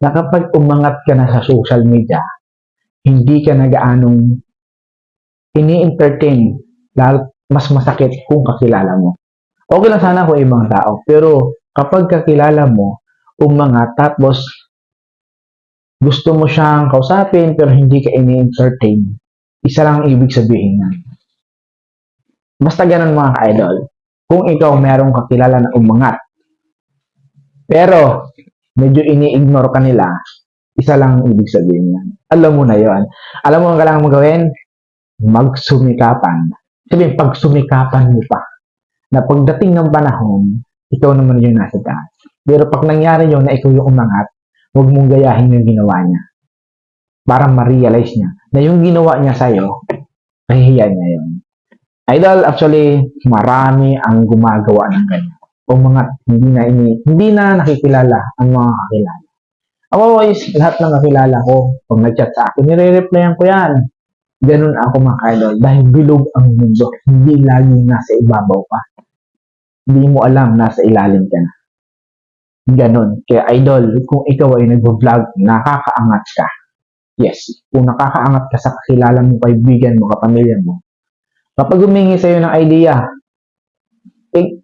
na kapag umangat ka na sa social media, hindi ka na gaanong ini-entertain, lalo mas masakit kung kakilala mo. Okay lang sana kung ibang tao, pero kapag kakilala mo, umangat, tapos gusto mo siyang kausapin, pero hindi ka ini-entertain, isa lang ang ibig sabihin na. Basta ganun mga ka-idol. Kung ikaw merong kakilala na umangat, pero medyo ini-ignore ka nila, isa lang ang ibig sabihin yan. Alam mo na yon. Alam mo ang kailangan mo gawin? Magsumikapan. Sabihin, pagsumikapan mo pa. Na pagdating ng panahon, ikaw naman yung nasa taas. Pero pag nangyari yun na ikaw yung umangat, huwag mong gayahin yung ginawa niya. Para ma-realize niya na yung ginawa niya sa'yo, kahihiyan niya yun. Idol, actually, marami ang gumagawa ng ganyan. Umangat, hindi na nakikilala ang mga kakilala. Ako is, lahat ng kakilala ko, pag nag-chat sa akin, nire-replyan ko yan. Ganun ako mga idol, dahil bilog ang mundo, hindi laging nasa ibabaw ka. Hindi mo alam, nasa ilalim ka na. Ganun. Kaya idol, kung ikaw ay nag-vlog, nakakaangat ka. Yes, kung nakakaangat ka sa kakilala mo, kaibigan mo, kapamilya mo, kapag humingi sa'yo ng idea,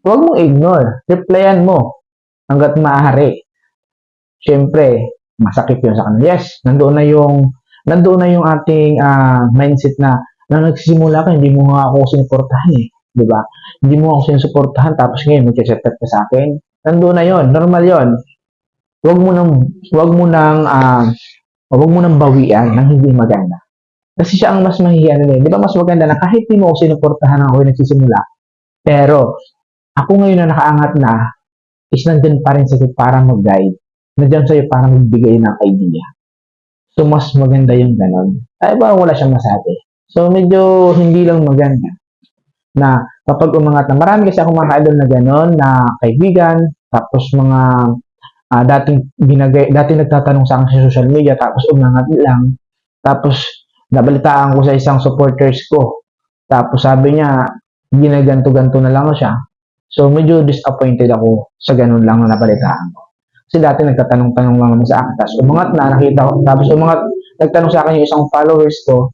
huwag mong ignore. Replyan mo hanggat maaari. Siyempre, masakit yun sa kanila. Yes, nandoon na yung ating mindset na nagsisimula ka, hindi mo nga ako sinuportahan eh. Di ba? Hindi mo ako sinusuportahan tapos ngayon mag-chat ka sa akin. Nandoon na yon, normal yon. Huwag mo nang bawian ng hindi maganda. Kasi siya ang mas mahihiya nila. Di ba mas maganda na kahit di mo ako sinuportahan ako yung nagsisimula, pero ako ngayon na nakaangat na, is nandyan pa rin sa'yo para mag-guide. Nandyan sa'yo para magbigay ng idea. So, mas maganda yung ganon. Ay ba, wala siyang masabi. So, medyo hindi lang maganda na kapag umangat na, marami kasi ako mga ka-idol na ganon, na kaibigan, tapos mga dating nagtatanong sa akin sa social media, tapos umangat lang, tapos nabalitaan ko sa isang supporters ko. Tapos sabi niya, ginaganto-ganto na lang siya. So, medyo disappointed ako sa ganun lang na nabalitaan ko. Kasi dati nagtatanong-tanong lang naman sa akin. Tapos umangat na, nakita ko. Tapos nagtanong sa akin yung isang followers ko,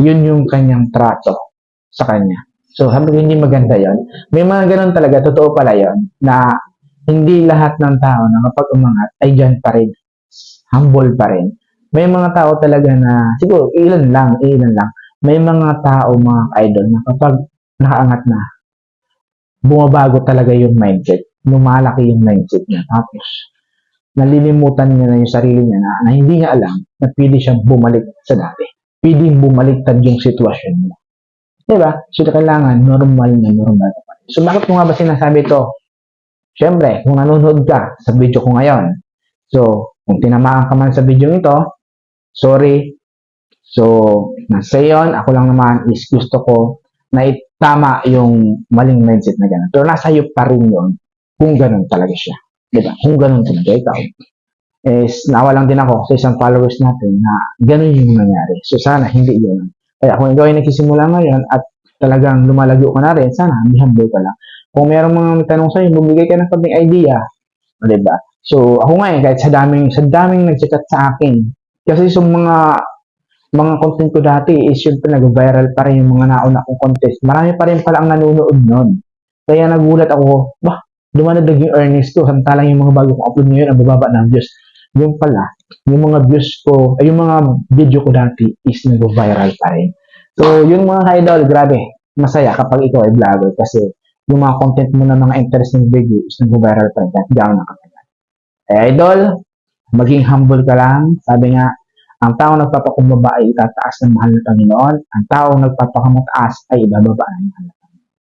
yun yung kanyang trato sa kanya. So, sabi ko, hindi maganda yon. May mga ganun talaga, totoo pala yon, na hindi lahat ng tao na kapag umangat ay dyan pa rin. Humble pa rin. May mga tao talaga na, siguro, ilan lang. May mga tao, mga idol, na kapag nakaangat na, bumabago talaga yung mindset. Lumalaki yung mindset niya. Tapos, nalilimutan niya na yung sarili niya na hindi niya alam na pwede siyang bumalik sa dati. Pwedeng bumaliktad yung sitwasyon niya. Diba? So, kailangan normal na normal. So, bakit ko nga ba sinasabi ito? Siyempre, kung nanonood ka sa video ko ngayon, so, kung tinamaan ka man sa video ito, sorry. So, nasa yon, ako lang naman is gusto ko na itama yung maling mindset na gano'n. Pero nasa iyo pa rin yun kung gano'n talaga siya. Diba? Kung gano'n talaga ikaw. Is, nawa lang din ako sa isang followers natin na gano'n yung nangyari. So, sana hindi yun. Kaya kung ikaw ay nagsisimula ngayon at talagang lumalago ka na rin, sana humble ka lang. Kung mayroong mga tanong sa'yo, bumigay ka ng konting idea. Diba? So, ako ngayon, kahit sa daming nagchat sa akin, kasi sa mga content ko dati is syempre nag-viral pa rin yung mga nauna kong contest. Marami pa rin pala ang nanonood nun. Kaya nagulat ako, dumanadag yung earnings ko, samantalang yung mga bago kong upload ngayon ang bababa ng views. Yung pala, yung mga views ko, ay yung mga video ko dati is nag-viral pa rin. So, yung mga idol, grabe, masaya kapag ikaw ay vlogger kasi yung mga content mo na mga interesting video is nag-viral pa rin kahit gano'n nakatagal. Idol, maging humble ka lang. Sabi nga, ang taong nagpapakumbaba ay itataas ng mahal ng Panginoon. Ang taong nagpapakamataas ay ibababa ng mahal.